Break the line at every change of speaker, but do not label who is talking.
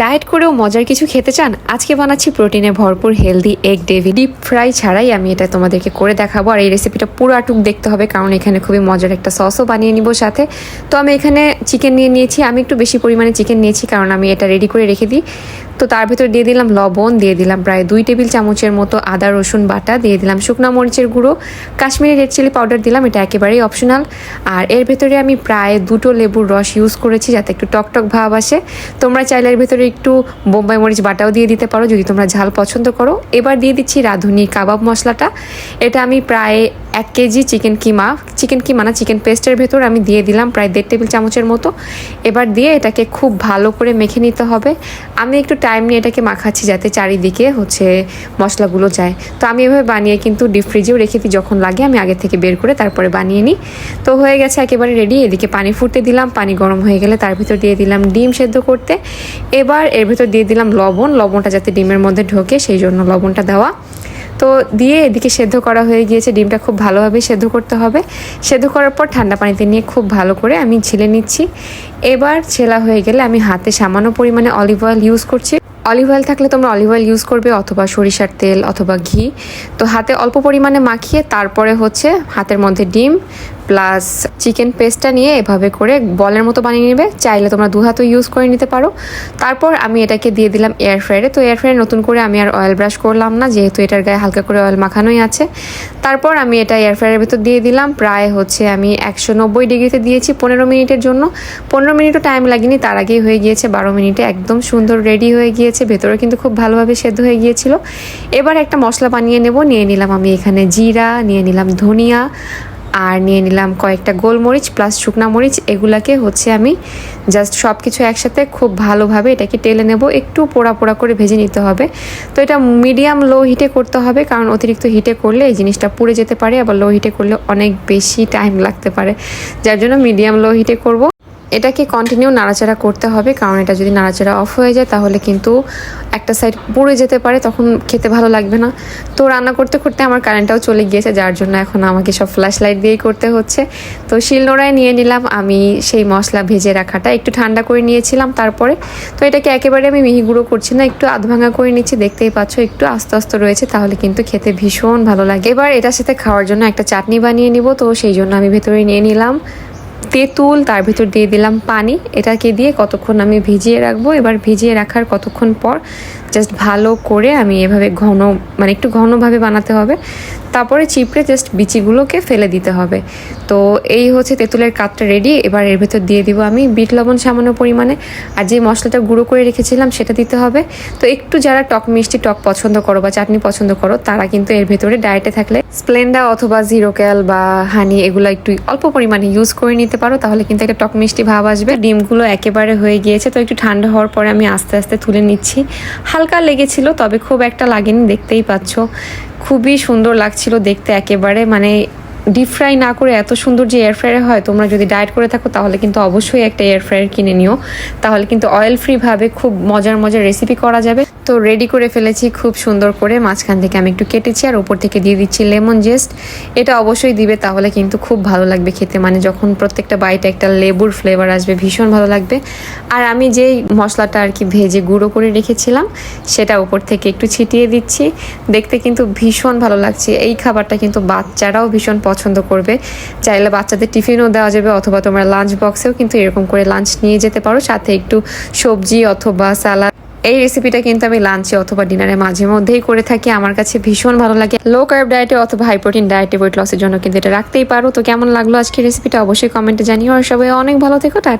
Diet করেও মজার কিছু খেতে চান? আজকে বানাচ্ছি প্রোটিনে ভরপুর healthy egg devil. Deep fry ছাড়াই আমি এটা তোমাদেরকে করে দেখাবো। আর এই রেসিপিটা পুরাটুক দেখতে হবে, কারণ এখানে খুবই মজার একটা সসও বানিয়ে নিব সাথে। তো আমি এখানে চিকেন নিয়ে নিয়েছি, আমি একটু বেশি পরিমাণে চিকেন নিয়েছি কারণ আমি এটা রেডি করে রেখে দিই। তো তার ভিতর দিয়ে দিলাম লবণ, দিয়ে দিলাম প্রায় 2 টেবিল চামচের মতো আদা রসুন বাটা, দিয়ে দিলাম শুকনো মরিচের গুঁড়ো, কাশ্মীরি রেড চিলি পাউডার দিলাম, এটা একেবারেই অপশনাল। আর এর ভেতরে আমি প্রায় 2টো লেবুর রস ইউজ করেছি যাতে একটু টকটক ভাব আসে। তোমরা চাইলে এর ভেতরে একটু বোম্বাই মরিচ বাটাও দিয়ে দিতে পারো যদি তোমরা ঝাল পছন্দ করো। এবার দিয়ে দিচ্ছি রাঁধুনি কাবাব মশলাটা। এটা আমি প্রায় 1 কেজি চিকেন কিমা না চিকেন পেস্টের ভেতর আমি দিয়ে দিলাম প্রায় 1.5 টেবিল চামচের মতো। এবার দিয়ে এটাকে খুব ভালো করে মেখে নিতে হবে। আমি একটু টাইম নিয়ে এটাকে মাখাচ্ছি যাতে চারিদিকে মশলাগুলো যায়। তো আমি এভাবে বানিয়ে কিন্তু ডিপ ফ্রিজেও রেখে দিই, যখন লাগে আমি আগে থেকে বের করে তারপরে বানিয়ে নিই। তো হয়ে গেছে একেবারে রেডি। এদিকে পানি ফুটতে দিলাম, পানি গরম হয়ে গেলে তার ভিতর দিয়ে দিলাম ডিম সেদ্ধ করতে। এবার এর ভিতর দিয়ে দিলাম লবণটা যাতে ডিমের মধ্যে ঢোকে সেই জন্য লবণটা দেওয়া। তো দিয়ে এদিকে সেদ্ধ করা হয়ে গিয়েছে, ডিমটা খুব ভালোভাবে সেদ্ধ করতে হবে। সেদ্ধ করার পর ঠান্ডা পানিতে নিয়ে খুব ভালো করে আমি ছেলে নিচ্ছি। এবার ছেলা হয়ে গেলে আমি হাতে সামান্য পরিমাণে অলিভ অয়েল ইউজ করছি। অলিভ অয়েল থাকলে তোমরা অলিভ অয়েল ইউজ করবে, অথবা সরিষার তেল অথবা ঘি। তো হাতে অল্প পরিমাণে মাখিয়ে তারপরে হাতের মধ্যে ডিম প্লাস চিকেন পেস্টটা নিয়ে এভাবে করে বলের মতো বানিয়ে নেবে। চাইলে তোমরা 2 হাতও ইউজ করে নিতে পারো। তারপর আমি এটাকে দিয়ে দিলাম এয়ার ফ্রায়ারে। তো এয়ার ফ্রায়ারে নতুন করে আমি আর অয়েল ব্রাশ করলাম না, যেহেতু এটার গায়ে হালকা করে অয়েল মাখানোই আছে। তারপর আমি এটা এয়ার ফ্রায়ারের ভেতর দিয়ে দিলাম। প্রায় আমি 190 ডিগ্রিতে দিয়েছি 15 মিনিটের জন্য। 15 মিনিটও টাইম লাগেনি, তার আগেই হয়ে গিয়েছে 12 মিনিটে একদম সুন্দর রেডি হয়ে গিয়েছে। ভেতরে কিন্তু খুব ভালোভাবে সেদ্ধ হয়ে গিয়েছিল। এবার একটা মশলা বানিয়ে নেব। নিয়ে নিলাম আমি এখানে জিরা, নিয়ে নিলাম ধনিয়া, আর নিয়ে নিলাম কয়েকটা গোলমরিচ প্লাস শুকনা মরিচ। এগুলাকে আমি জাস্ট সব কিছু একসাথে খুব ভালোভাবে এটাকে টেলে নেব। একটু পোড়া পোড়া করে ভেজে নিতে হবে। তো এটা মিডিয়াম লো হিটে করতে হবে, কারণ অতিরিক্ত হিটে করলে এই জিনিসটা পুড়ে যেতে পারে, আবার লো হিটে করলে অনেক বেশি টাইম লাগতে পারে, যার জন্য মিডিয়াম লো হিটে করব। এটাকে কন্টিনিউ নাড়াচাড়া করতে হবে, কারণ এটা যদি নাড়াচাড়া অফ হয়ে যায় তাহলে কিন্তু একটা সাইড পুড়ে যেতে পারে, তখন খেতে ভালো লাগবে না। তো রান্না করতে করতে আমার কারেন্টটাও চলে গিয়েছে, যার জন্য এখন আমাকে সব ফ্ল্যাশ লাইট দিয়েই করতে হচ্ছে। তো শিলনোড়ায় নিয়ে নিলাম আমি সেই মশলা ভেজে রাখাটা, একটু ঠান্ডা করে নিয়েছিলাম তারপরে। তো এটাকে একেবারে আমি মিহি গুঁড়ো করছি না, একটু আধভাঙা করে নিচ্ছি। দেখতেই পাচ্ছ একটু আস্তে আস্তে রয়েছে, তাহলে কিন্তু খেতে ভীষণ ভালো লাগে। এবার এটার সাথে খাওয়ার জন্য একটা চাটনি বানিয়ে নিব। তো সেই জন্য আমি ভেতরে নিয়ে নিলাম তেঁতুল, তার ভিতর দিয়ে দিলাম পানি। এটাকে দিয়ে কতক্ষণ আমি ভিজিয়ে রাখবো। এবার ভিজিয়ে রাখার কতক্ষণ পর জাস্ট ভালো করে আমি এভাবে একটু ঘনভাবে বানাতে হবে। তারপরে চিপড়ে জাস্ট বিচিগুলোকে ফেলে দিতে হবে। তো এই তেঁতুলের কাতটা রেডি। এবার এর ভেতর দিয়ে দিব আমি বিট লবণ সামান্য পরিমাণে, আর যে মশলাটা গুঁড়ো করে রেখেছিলাম সেটা দিতে হবে। তো একটু যারা মিষ্টি টক পছন্দ করো বা চাটনি পছন্দ করো, তারা কিন্তু এর ভেতরে ডায়েটে থাকলে স্প্লেন্ডা অথবা জিরো ক্যাল বা হানি এগুলো একটু অল্প পরিমাণে ইউজ করে নিতে পারো, তাহলে কিন্তু একটা টক মিষ্টি ভাব আসবে। ডিমগুলো একেবারে হয়ে গিয়েছে। তো একটু ঠান্ডা হওয়ার পরে আমি আস্তে আস্তে তুলে নিচ্ছি। হালকা লেগেছিল, তবে খুব একটা লাগেনি, দেখতেই পাচ্ছ খুবই সুন্দর লাগছিল দেখতে। একেবারে ডিপ ফ্রাই না করে এত সুন্দর যে এয়ার ফ্রায়ার হয়, তোমরা যদি ডায়েট করে থাকো তাহলে কিন্তু অবশ্যই একটা এয়ার ফ্রায়ার কিনে নিও, তাহলে কিন্তু অয়েল ফ্রি ভাবে খুব মজার মজার রেসিপি করা যাবে। তো রেডি করে ফেলেছি খুব সুন্দর করে। মাঝখান থেকে আমি একটু কেটেছি আর উপর থেকে দিয়ে দিচ্ছি লেমন জেস্ট। এটা অবশ্যই দিবে, তাহলে কিন্তু খুব ভালো লাগবে খেতে। যখন প্রত্যেকটা বাইটে একটা লেবুর ফ্লেভার আসবে, ভীষণ ভালো লাগবে। আর আমি যেই মশলাটা ভেজে গুঁড়ো করে রেখেছিলাম সেটা উপর থেকে একটু ছিটিয়ে দিচ্ছি। দেখতে কিন্তু ভীষণ ভালো লাগছে। এই খাবারটা কিন্তু বাচ্চারাও ভীষণ পছন্দ করবে। চাইলে বাচ্চাদের টিফিনও দেওয়া যাবে, অথবা তোমরা লাঞ্চ বক্সেও কিন্তু এরকম করে লাঞ্চ নিয়ে যেতে পারো, সাথে একটু সবজি অথবা সালাদ। এই রেসিপিটা কিন্তু আমি লাঞ্চে অথবা ডিনারে মাঝে মধ্যেই করে থাকি, আমার কাছে ভীষণ ভালো লাগে। লো কার্ব ডায়েটে অথবা হাই প্রোটিন ডায়েটে ওয়েট লসের জন্য কিন্তু এটা রাখতেই পারো। তো কেমন লাগলো আজকের রেসিপিটা অবশ্যই কমেন্টে জানিও। আর সবাই অনেক ভালো থেকো। টাটা।